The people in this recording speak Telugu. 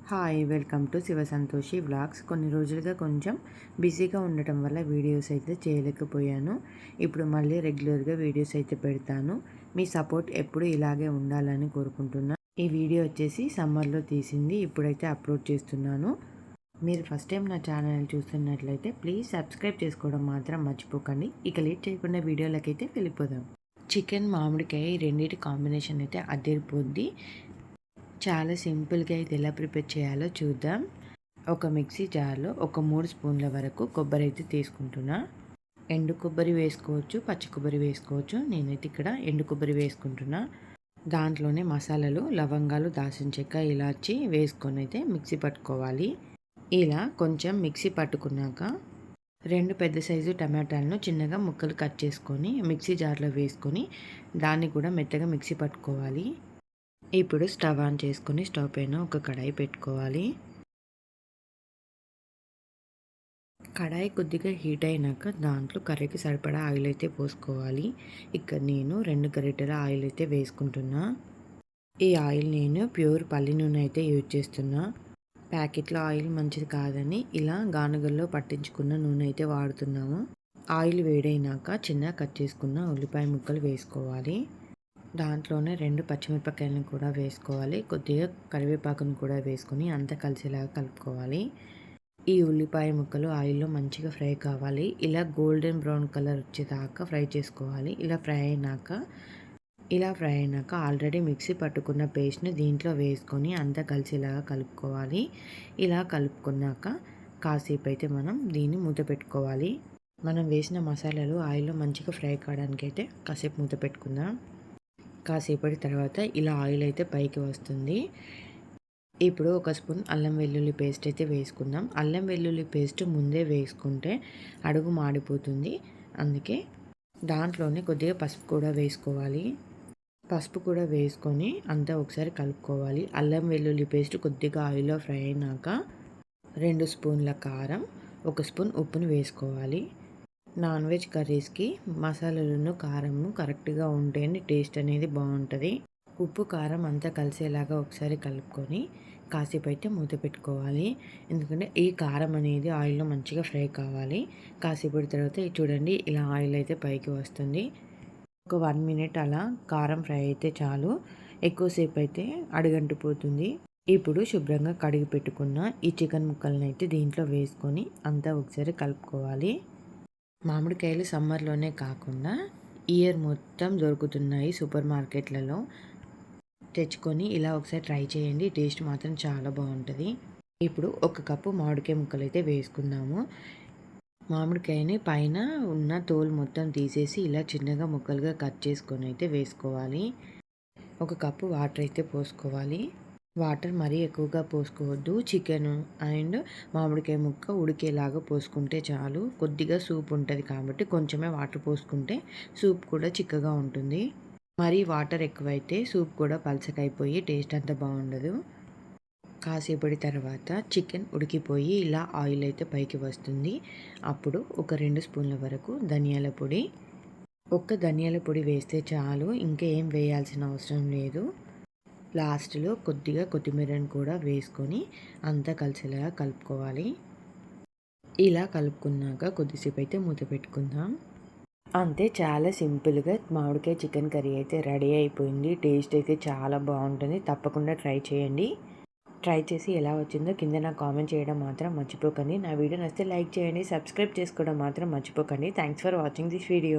Hi welcome to Shiva Santoshi vlogs. కొన్ని రోజులుగా కొంచెం బిజీగా ఉండటం వల్ల వీడియోస్ అయితే చేయలేకపోయాను. ఇప్పుడు మళ్ళీ రెగ్యులర్గా వీడియోస్ అయితే పెడతాను. మీ సపోర్ట్ ఎప్పుడు ఇలాగే ఉండాలని కోరుకుంటున్నా. ఈ వీడియో వచ్చేసి సమ్మర్లో తీసింది, ఇప్పుడైతే అప్లోడ్ చేస్తున్నాను. మీరు ఫస్ట్ టైం నా ఛానల్ చూస్తున్నట్లయితే ప్లీజ్ సబ్స్క్రైబ్ చేసుకోవడం మాత్రం మర్చిపోకండి. ఇక లేట్ చేయకుండా వీడియోలకైతే వెళ్ళిపోదాం. చికెన్ మామిడికాయ రెండింటి కాంబినేషన్ అయితే అదిరిపోద్ది. చాలా సింపుల్గా అయితే ఎలా ప్రిపేర్ చేయాలో చూద్దాం. ఒక మిక్సీ జార్లో ఒక 3 స్పూన్ల వరకు కొబ్బరి అయితే తీసుకుంటున్నా. ఎండు కొబ్బరి వేసుకోవచ్చు, పచ్చి కొబ్బరి వేసుకోవచ్చు. నేనైతే ఇక్కడ ఎండు కొబ్బరి వేసుకుంటున్నా. దాంట్లోనే మసాలాలు, లవంగాలు, దాల్చిన చెక్క, ఇలాచి వేసుకొని అయితే మిక్సీ పట్టుకోవాలి. ఇలా కొంచెం మిక్సీ పట్టుకున్నాక 2 పెద్ద సైజు టమాటాలను చిన్నగా ముక్కలు కట్ చేసుకొని మిక్సీ జార్లో వేసుకొని దాన్ని కూడా మెత్తగా మిక్సీ పట్టుకోవాలి. ఇప్పుడు స్టవ్ ఆన్ చేసుకొని స్టవ్ పైన ఒక కడాయి పెట్టుకోవాలి. కడాయి కొద్దిగా హీట్ అయినాక దాంట్లో కర్రీకి సరిపడా ఆయిల్ అయితే పోసుకోవాలి. ఇక్కడ నేను 2 గరిటెల ఆయిల్ అయితే వేసుకుంటున్నా. ఈ ఆయిల్ నేను ప్యూర్ పల్లి నూనె అయితే యూజ్ చేస్తున్నా. ప్యాకెట్లో ఆయిల్ మంచిది కాదని ఇలా గానుగల్లో పట్టించుకున్న నూనె అయితే వాడుతున్నాము. ఆయిల్ వేడైనాక చిన్నగా కట్ చేసుకున్న ఉల్లిపాయ ముక్కలు వేసుకోవాలి. దాంట్లోనే 2 పచ్చిమిరపకాయలను కూడా వేసుకోవాలి. కొద్దిగా కరివేపాకును కూడా వేసుకొని అంతా కలిసేలాగా కలుపుకోవాలి. ఈ ఉల్లిపాయ ముక్కలు ఆయిల్లో మంచిగా ఫ్రై కావాలి. ఇలా గోల్డెన్ బ్రౌన్ కలర్ వచ్చేదాకా ఫ్రై చేసుకోవాలి. ఇలా ఫ్రై అయినాక ఆల్రెడీ మిక్సీ పట్టుకున్న పేస్ట్ని దీంట్లో వేసుకొని అంతా కలిసేలాగా కలుపుకోవాలి. ఇలా కలుపుకున్నాక కాసేపు అయితే మనం దీన్ని మూత పెట్టుకోవాలి. మనం వేసిన మసాలాలు ఆయిల్లో మంచిగా ఫ్రై కావడానికి అయితే కాసేపు మూత పెట్టుకుందాం. కాసేపటి తర్వాత ఇలా ఆయిల్ అయితే పైకి వస్తుంది. ఇప్పుడు ఒక స్పూన్ అల్లం వెల్లుల్లి పేస్ట్ అయితే వేసుకుందాం. అల్లం వెల్లుల్లి పేస్ట్ ముందే వేసుకుంటే అడుగు మాడిపోతుంది. అందుకే దాంట్లోనే కొద్దిగా పసుపు కూడా వేసుకోవాలి. పసుపు కూడా వేసుకొని అంతా ఒకసారి కలుపుకోవాలి. అల్లం వెల్లుల్లి పేస్ట్ కొద్దిగా ఆయిల్లో ఫ్రై అయినాక 2 స్పూన్ల కారం, 1 స్పూన్ ఉప్పుని వేసుకోవాలి. నాన్ వెజ్ కర్రీస్కి మసాలాలను, కారము కరెక్ట్గా ఉంటేనే టేస్ట్ అనేది బాగుంటుంది. ఉప్పు కారం అంతా కలిసేలాగా ఒకసారి కలుపుకొని కాసేపు అయితే మూత పెట్టుకోవాలి. ఎందుకంటే ఈ కారం అనేది ఆయిల్లో మంచిగా ఫ్రై కావాలి. కాసేపటి తర్వాత చూడండి ఇలా ఆయిల్ అయితే పైకి వస్తుంది. ఒక 1 మినిట్ అలా కారం ఫ్రై అయితే చాలు. ఎక్కువసేపు అయితే అడుగంటిపోతుంది. ఇప్పుడు శుభ్రంగా కడిగి పెట్టుకున్న ఈ చికెన్ ముక్కలను అయితే దీంట్లో వేసుకొని అంతా ఒకసారి కలుపుకోవాలి. మామిడికాయలు సమ్మర్లోనే కాకుండా ఇయర్ మొత్తం దొరుకుతున్నాయి సూపర్ మార్కెట్లలో. తెచ్చుకొని ఇలా ఒకసారి ట్రై చేయండి. టేస్ట్ మాత్రం చాలా బాగుంటుంది. ఇప్పుడు 1 కప్పు మామిడికాయ ముక్కలు అయితే వేసుకుందాము. మామిడికాయని పైన ఉన్న తోలు మొత్తం తీసేసి ఇలా చిన్నగా ముక్కలుగా కట్ చేసుకొని అయితే వేసుకోవాలి. 1 కప్పు వాటర్ అయితే పోసుకోవాలి. వాటర్ మరీ ఎక్కువగా పోసుకోవద్దు. చికెన్ అండ్ మామిడికాయ ముక్క ఉడికేలాగా పోసుకుంటే చాలు. కొద్దిగా సూప్ ఉంటుంది కాబట్టి కొంచెమే వాటర్ పోసుకుంటే సూప్ కూడా చిక్కగా ఉంటుంది. మరీ వాటర్ ఎక్కువైతే సూప్ కూడా పలచకైపోయి టేస్ట్ అంత బాగుండదు. కాసేపటి తర్వాత చికెన్ ఉడికిపోయి ఇలా ఆయిల్ అయితే పైకి వస్తుంది. అప్పుడు ఒక 2 స్పూన్ల వరకు ధనియాల పొడి, ధనియాల పొడి వేస్తే చాలు, ఇంకా ఏం వేయాల్సిన అవసరం లేదు. లాస్ట్లో కొద్దిగా కొత్తిమీరని కూడా వేసుకొని అంతా కలిసేలాగా కలుపుకోవాలి. ఇలా కలుపుకున్నాక కొద్దిసేపు అయితే మూత పెట్టుకుందాం. అంతే, చాలా సింపుల్గా మామిడికాయ చికెన్ కర్రీ అయితే రెడీ అయిపోయింది. టేస్ట్ అయితే చాలా బాగుంటుంది. తప్పకుండా ట్రై చేయండి. ట్రై చేసి ఎలా వచ్చిందో కింద నాకు కామెంట్ చేయడం మాత్రం మర్చిపోకండి. నా వీడియో నచ్చితే లైక్ చేయండి. సబ్స్క్రైబ్ చేసుకోవడం మాత్రం మర్చిపోకండి. Thanks for watching this video.